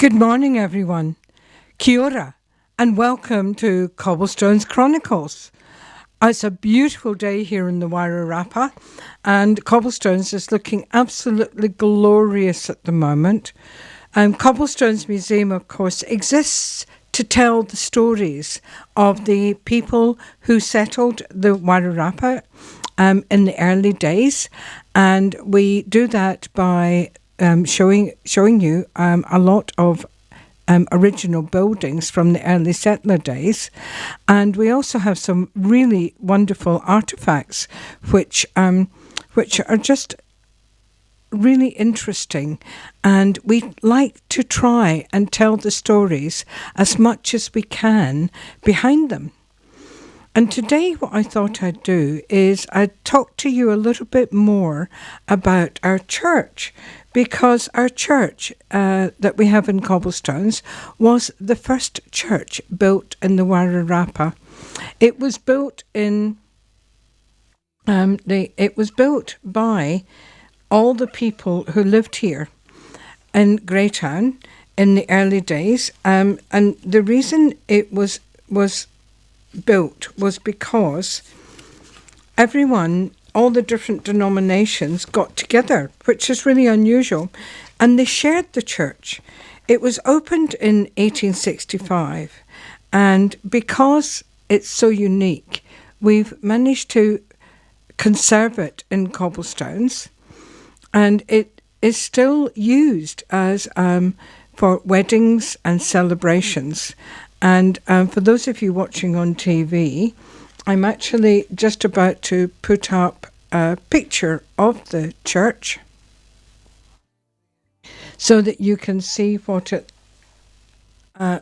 Good morning, everyone. Kia ora, and welcome to Cobblestones Chronicles. It's a beautiful day here in the Wairarapa, and Cobblestones is looking absolutely glorious at the moment. Cobblestones Museum, of course, exists to tell the stories of the people who settled the Wairarapa in the early days, and we do that by showing you a lot of original buildings from the early settler days, and we also have some really wonderful artifacts which are just really interesting, and we like to try and tell the stories as much as we can behind them. And today what I thought I'd do is I'd talk to you a little bit more about our church, because our church that we have in Cobblestones was the first church built in the Wairarapa. It was built in it was built by all the people who lived here in Greytown in the early days, and the reason it was built was because all the different denominations got together, which is really unusual, and they shared the church. It was opened in 1865, and because it's so unique, we've managed to conserve it in Cobblestones, and it is still used as for weddings and celebrations. And for those of you watching on TV, I'm actually just about to put up a picture of the church so that you can see what it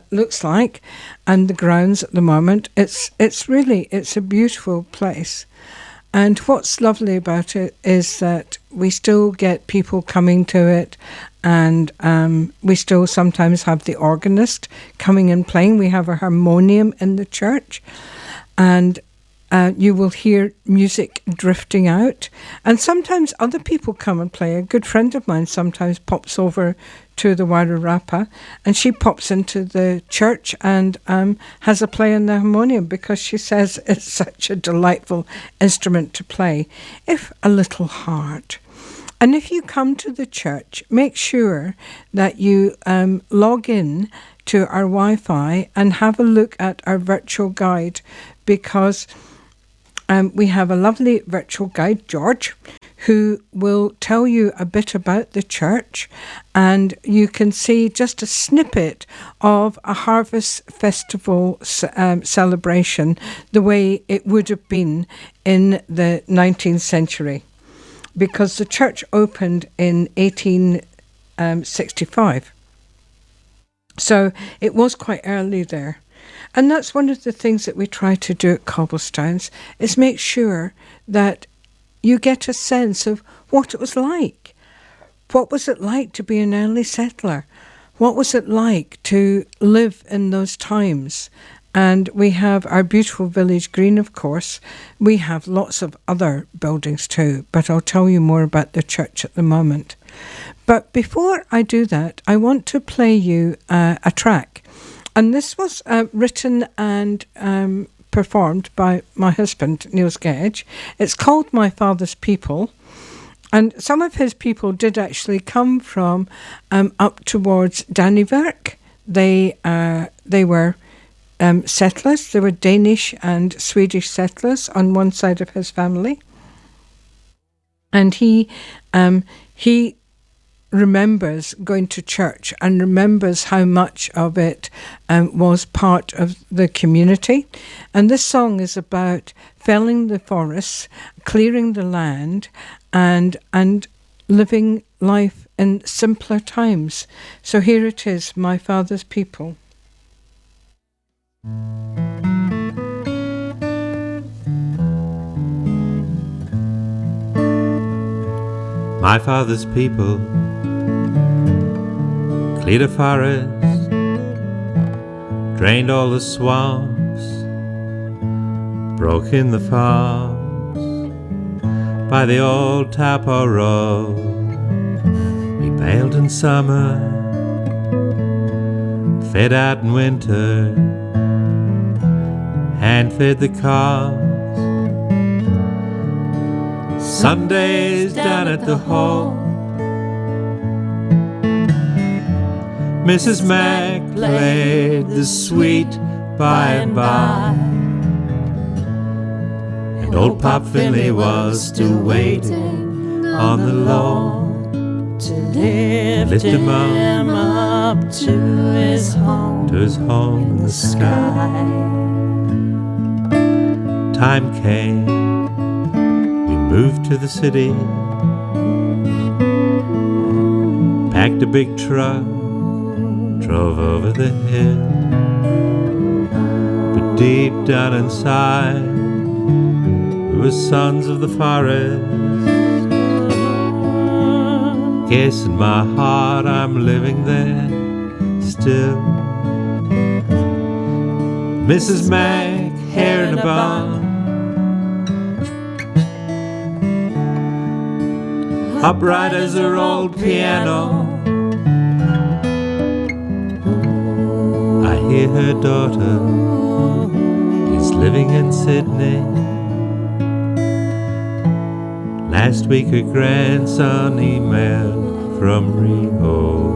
looks like and the grounds at the moment. It's a beautiful place. And what's lovely about it is that we still get people coming to it, and we still sometimes have the organist coming and playing. We have a harmonium in the church, and you will hear music drifting out. And sometimes other people come and play. A good friend of mine sometimes pops over to the Wairarapa, and she pops into the church and has a play on the harmonium, because she says it's such a delightful instrument to play, if a little hard. And if you come to the church, make sure that you log in to our Wi-Fi and have a look at our virtual guide, because we have a lovely virtual guide, George, who will tell you a bit about the church, and you can see just a snippet of a harvest festival celebration, the way it would have been in the 19th century, because the church opened in 1865. So it was quite early there. And that's one of the things that we try to do at Cobblestones, is make sure that you get a sense of what it was like. What was it like to be an early settler? What was it like to live in those times? And we have our beautiful village green, of course. We have lots of other buildings too, but I'll tell you more about the church at the moment. But before I do that, I want to play you a track. And this was written and performed by my husband, Neil Gedge. It's called My Father's People. And some of his people did actually come from up towards Dannevirke. They were settlers. They were Danish and Swedish settlers on one side of his family. And he remembers going to church and remembers how much of it was part of the community. And this song is about felling the forests, clearing the land, and living life in simpler times. So here it is, My Father's People. My father's people cleared a forest, drained all the swamps, broke in the farms by the old Tapa Road. We baled in summer fed out in winter, hand-fed the calves. Sundays down at the hall, Mrs. Mac played the sweet by and by, and old Pop Finley was still waiting on the lawn to lift him up to his home in the sky. Time came, we moved to the city, packed a big truck, drove over the hill. But deep down inside, we were sons of the forest. Guess in my heart I'm living there still. Mrs. Mac, hair in a bun, upright as her old piano. I hear her daughter is living in Sydney. Last week her grandson emailed from Rio.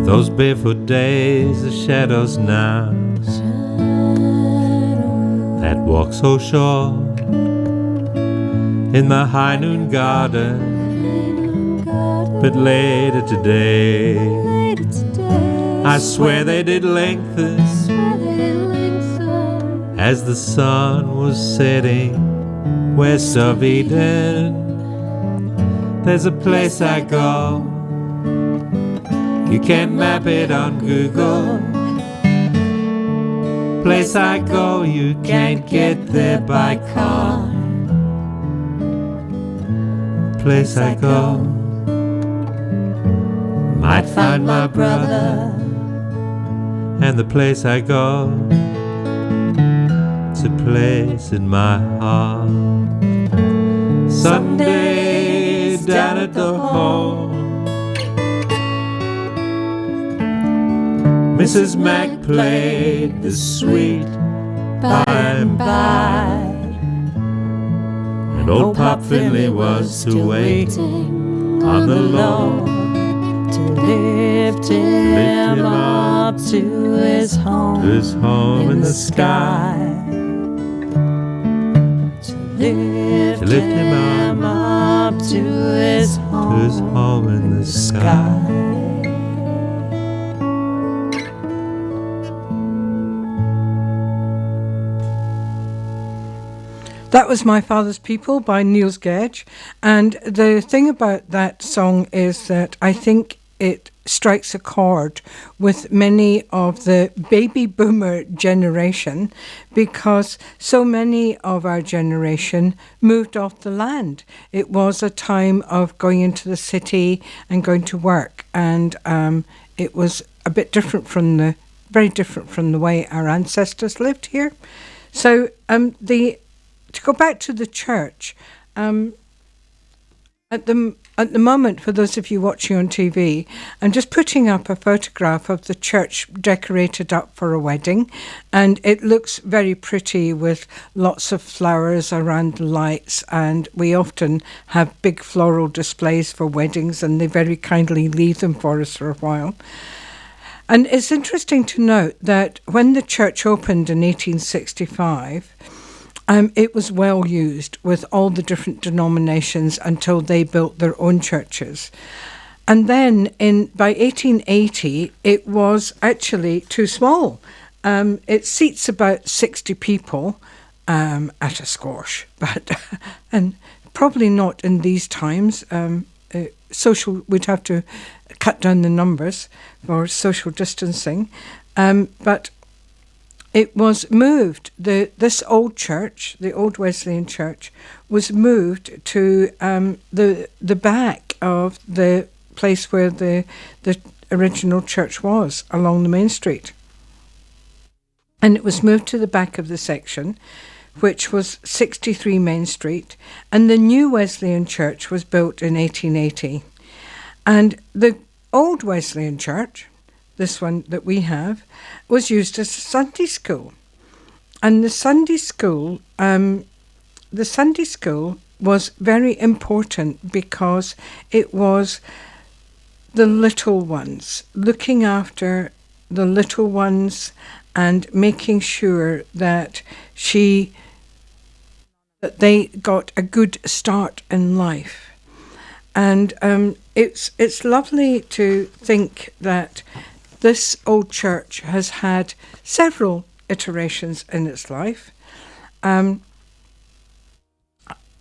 Those barefoot days, the shadows now, that walk so short in the high noon garden. But later today, I swear they did lengthen as the sun was setting west of Eden. There's a place I go, you can map it on Google. Place I go, you can't get there by car. Place I go, might find my brother. And the place I go, it's a place in my heart. Sunday down at the home, Mrs. Mac played the sweet by and by, and old Pop Finley was still waiting on the lawn to lift him up to his home in the sky. To lift him up to his home in the sky. That was My Father's People by Niels Gedge. And the thing about that song is that I think it strikes a chord with many of the baby boomer generation, because so many of our generation moved off the land. It was a time of going into the city and going to work, and it was a bit different very different from the way our ancestors lived here. So to go back to the church, at the moment, for those of you watching on TV, I'm just putting up a photograph of the church decorated up for a wedding, and it looks very pretty with lots of flowers around the lights, and we often have big floral displays for weddings, and they very kindly leave them for us for a while. And it's interesting to note that when the church opened in 1865, it was well used with all the different denominations until they built their own churches. And then by 1880, it was actually too small. It seats about 60 people at a squash, and probably not in these times. We'd have to cut down the numbers for social distancing, but it was moved. This old church, the old Wesleyan church, was moved to the back of the place where the original church was, along the main street. And it was moved to the back of the section, which was 63 Main Street, and the new Wesleyan church was built in 1880. And the old Wesleyan church, this one that we have, was used as a Sunday school. And the Sunday school was very important because it was the little ones, looking after the little ones and making sure that they got a good start in life. And it's lovely to think that this old church has had several iterations in its life. By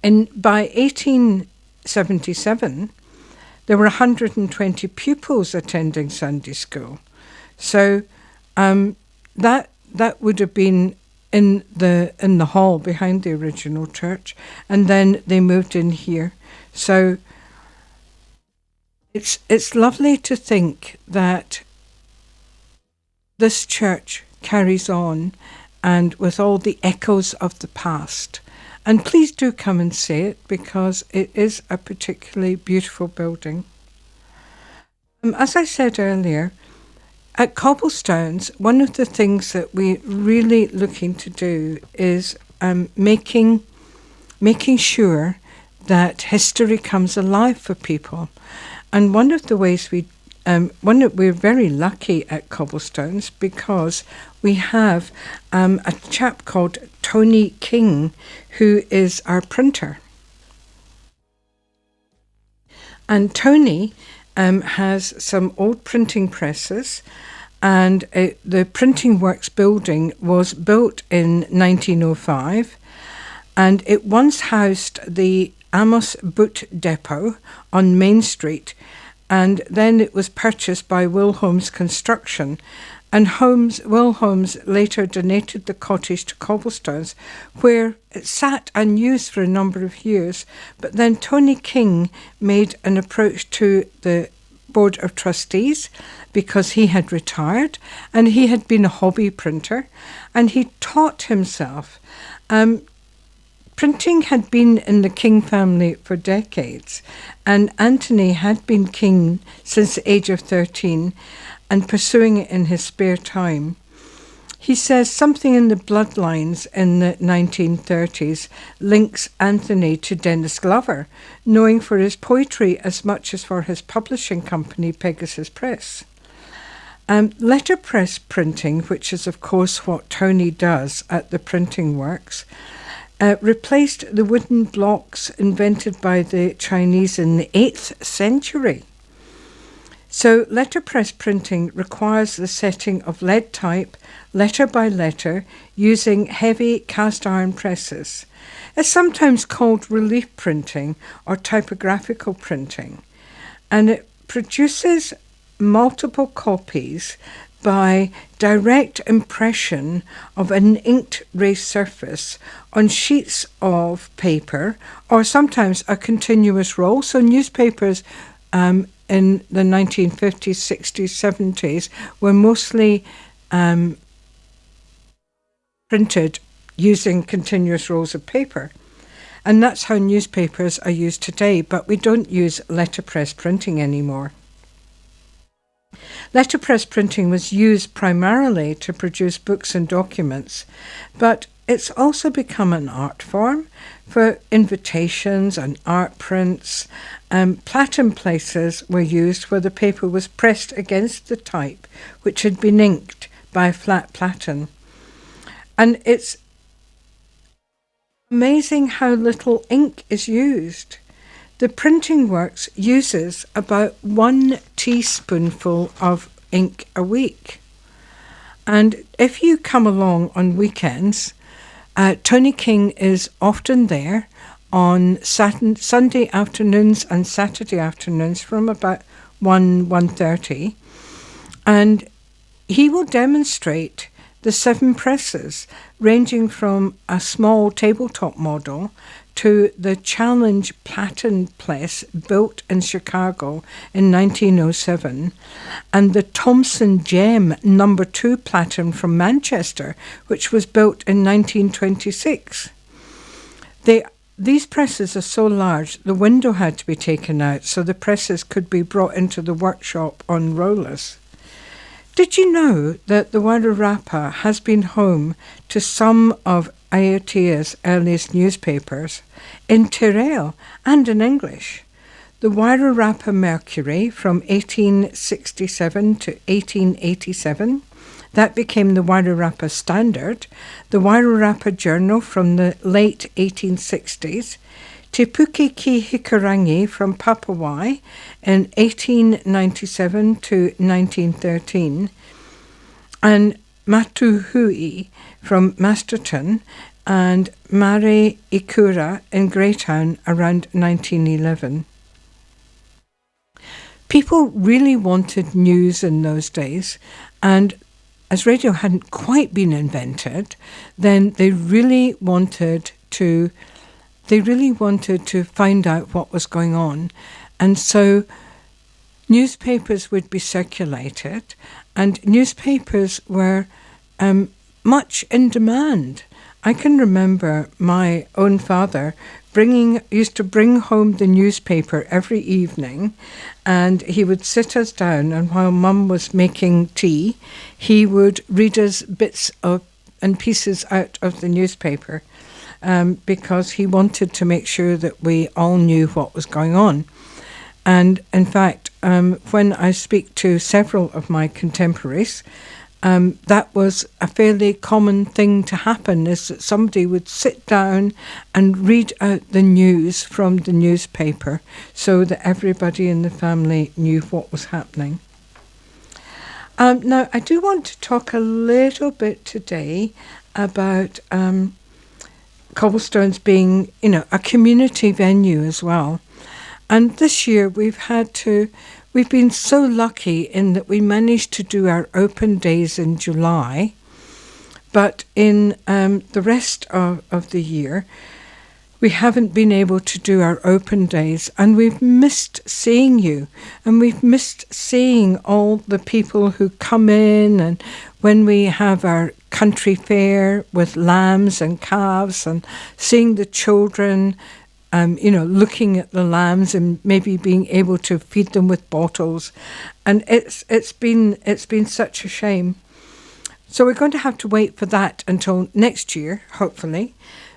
1877, there were 120 pupils attending Sunday school. So that would have been in the hall behind the original church, and then they moved in here. So it's lovely to think that this church carries on, and with all the echoes of the past. And please do come and see it, because it is a particularly beautiful building. As I said earlier, at Cobblestones, one of the things that we're really looking to do is making sure that history comes alive for people. And one of the ways we're very lucky at Cobblestones, because we have a chap called Tony King, who is our printer. And Tony has some old printing presses, and the Printing Works building was built in 1905, and it once housed the Amos Boot Depot on Main Street, and then it was purchased by Will Holmes Construction, and Will Holmes later donated the cottage to Cobblestones, where it sat unused for a number of years. But then Tony King made an approach to the Board of Trustees, because he had retired and he had been a hobby printer, and he taught himself. Printing had been in the King family for decades, and Anthony had been king since the age of 13 and pursuing it in his spare time. He says something in the bloodlines in the 1930s links Anthony to Dennis Glover, knowing for his poetry as much as for his publishing company, Pegasus Press. Letterpress printing, which is of course what Tony does at the Printing Works, replaced the wooden blocks invented by the Chinese in the 8th century. So letterpress printing requires the setting of lead type, letter by letter, using heavy cast iron presses. It's sometimes called relief printing or typographical printing, and it produces multiple copies by direct impression of an inked raised surface on sheets of paper, or sometimes a continuous roll. So newspapers in the 1950s, 60s, 70s were mostly printed using continuous rolls of paper. And that's how newspapers are used today, but we don't use letterpress printing anymore. Letterpress printing was used primarily to produce books and documents, but it's also become an art form for invitations and art prints. Platen places were used where the paper was pressed against the type, which had been inked by a flat platen. And it's amazing how little ink is used. The Printing Works uses about 1 teaspoonful of ink a week. And if you come along on weekends, Tony King is often there on Sunday afternoons and Saturday afternoons from about 1:30, and he will demonstrate the 7 presses, ranging from a small tabletop model to the Challenge Platen Press built in Chicago in 1907, and the Thompson Gem No. 2 Platen from Manchester, which was built in 1926. These presses are so large, the window had to be taken out so the presses could be brought into the workshop on rollers. Did you know that the Wairarapa has been home to some of Aotearoa's earliest newspapers in Te Reo and in English? The Wairarapa Mercury from 1867 to 1887, that became the Wairarapa Standard, the Wairarapa Journal from the late 1860s, Te Puke ki Hikurangi from Papawai in 1897 to 1913, and Matuhui from Masterton, and Mare Ikura in Greytown around 1911. People really wanted news in those days, and as radio hadn't quite been invented, then they really wanted to find out what was going on. And so newspapers would be circulated, and newspapers were much in demand. I can remember my own father used to bring home the newspaper every evening, and he would sit us down, and while Mum was making tea, he would read us bits and pieces out of the newspaper, because he wanted to make sure that we all knew what was going on. And in fact, when I speak to several of my contemporaries, that was a fairly common thing to happen, is that somebody would sit down and read out the news from the newspaper so that everybody in the family knew what was happening. Now, I do want to talk a little bit today about Cobblestones being, a community venue as well. And this year we've been so lucky in that we managed to do our open days in July, but in the rest of the year, we haven't been able to do our open days, and we've missed seeing you, and we've missed seeing all the people who come in, and when we have our country fair with lambs and calves, and seeing the children looking at the lambs and maybe being able to feed them with bottles, and it's been such a shame. So we're going to have to wait for that until next year, hopefully.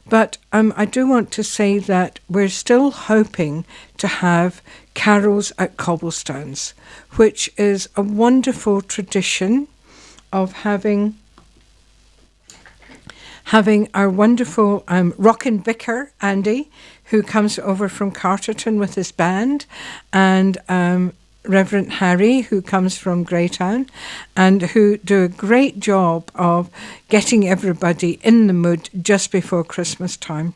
But I do want to say that we're still hoping to have carols at Cobblestones, which is a wonderful tradition of having our wonderful rockin' vicar, Andy, who comes over from Carterton with his band, and Reverend Harry, who comes from Greytown, and who do a great job of getting everybody in the mood just before Christmas time.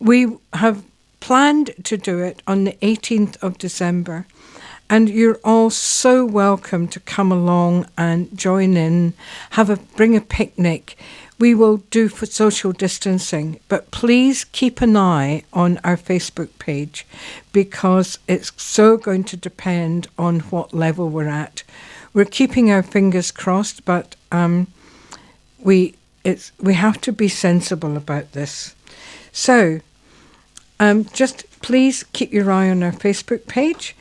We have planned to do it on the 18th of December, and you're all so welcome to come along and join in, bring a picnic. We will do for social distancing, but please keep an eye on our Facebook page, because it's so going to depend on what level we're at. We're keeping our fingers crossed, but we have to be sensible about this. So just please keep your eye on our Facebook page,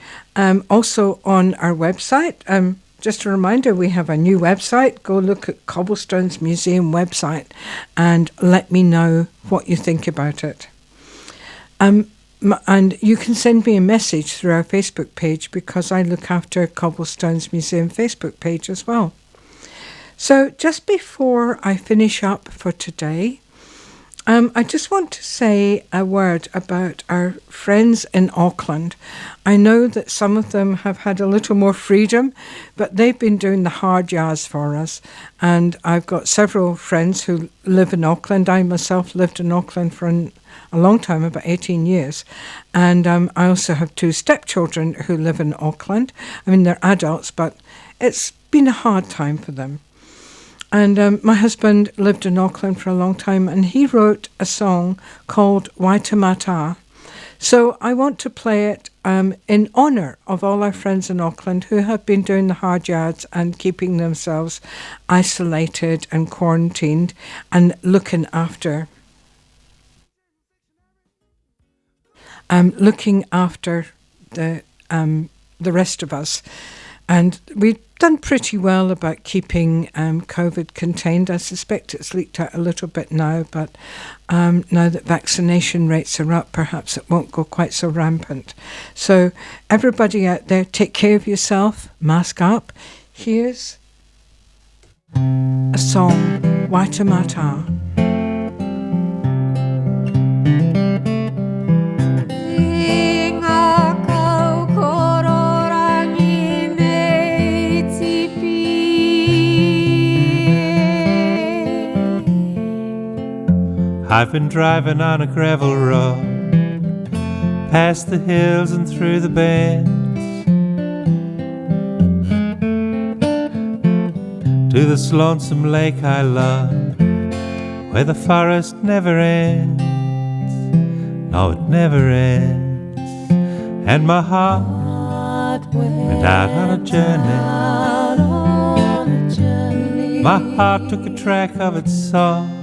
also on our website. Just a reminder, we have a new website. Go look at Cobblestones Museum website and let me know what you think about it. And you can send me a message through our Facebook page, because I look after Cobblestones Museum Facebook page as well. So just before I finish up for today, I just want to say a word about our friends in Auckland. I know that some of them have had a little more freedom, but they've been doing the hard yards for us. And I've got several friends who live in Auckland. I myself lived in Auckland for a long time, about 18 years. And I also have 2 stepchildren who live in Auckland. I mean, they're adults, but it's been a hard time for them. And my husband lived in Auckland for a long time, and he wrote a song called Waitemata. So I want to play it in honour of all our friends in Auckland who have been doing the hard yards and keeping themselves isolated and quarantined and looking after the rest of us. And we've done pretty well about keeping COVID contained. I suspect it's leaked out a little bit now, but now that vaccination rates are up, perhaps it won't go quite so rampant. So everybody out there, take care of yourself, mask up. Here's a song, Waitemata. I've been driving on a gravel road, past the hills and through the bends, to this lonesome lake I love, where the forest never ends. No, it never ends. And my heart went out on a journey. My heart took a track of its song,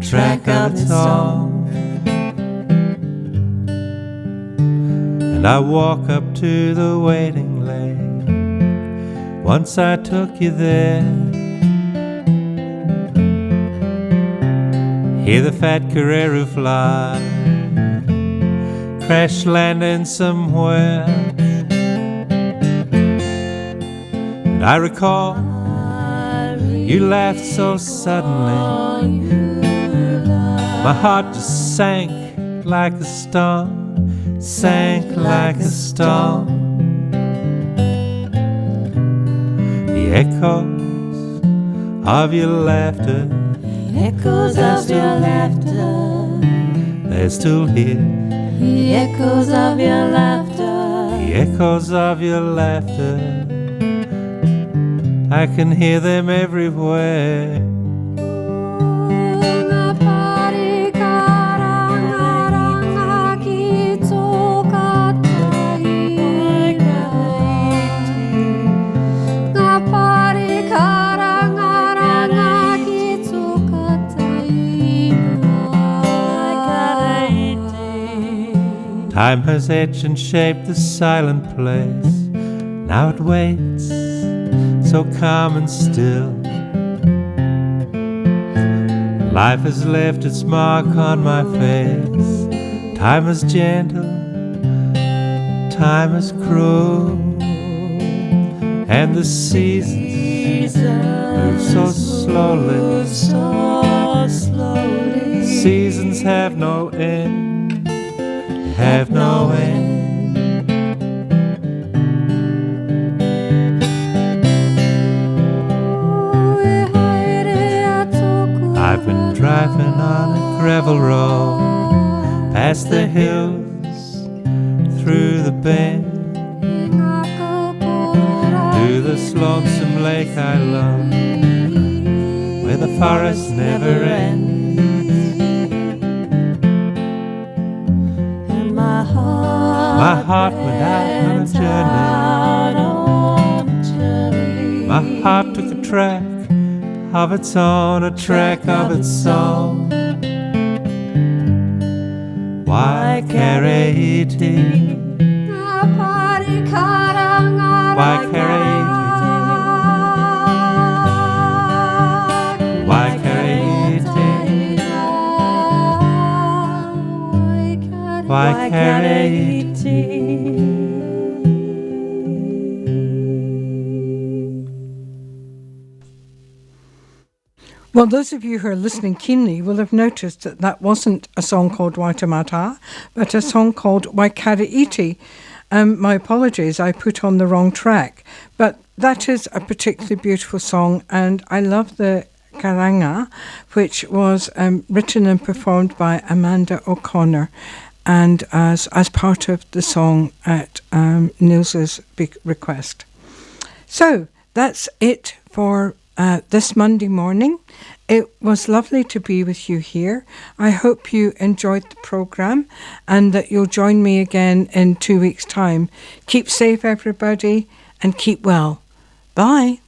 track of its song. And I walk up to the waiting lake. Once I took you there. Hear the fat Carreru fly, crash landing somewhere. And I recall you laughed so suddenly, my heart just sank like a stone, sank like a stone. The echoes of your laughter, echoes of your laughter, they're still here. The echoes of your laughter, The echoes of your laughter, I can hear them everywhere. Time has etched and shaped the silent place. Now it waits, so calm and still. Life has left its mark on my face. Time is gentle, time is cruel, and the seasons move so slowly. Seasons have no end, have no end. I've been driving on a gravel road, past the hills, through the bend, to this lonesome lake I love, where the forest never ends. My heart went out on a journey. My heart took a track of its own, a track of its song. Why carry it? Why carry it? Why carry it? Why carry it? Well, those of you who are listening keenly will have noticed that that wasn't a song called Waitemata, but a song called Waikare. My apologies, I put on the wrong track. But that is a particularly beautiful song, and I love the karanga, which was written and performed by Amanda O'Connor, and as part of the song at Nils's big request. So that's it for this Monday morning. It was lovely to be with you here. I hope you enjoyed the programme and that you'll join me again in 2 weeks' time. Keep safe, everybody, and keep well. Bye.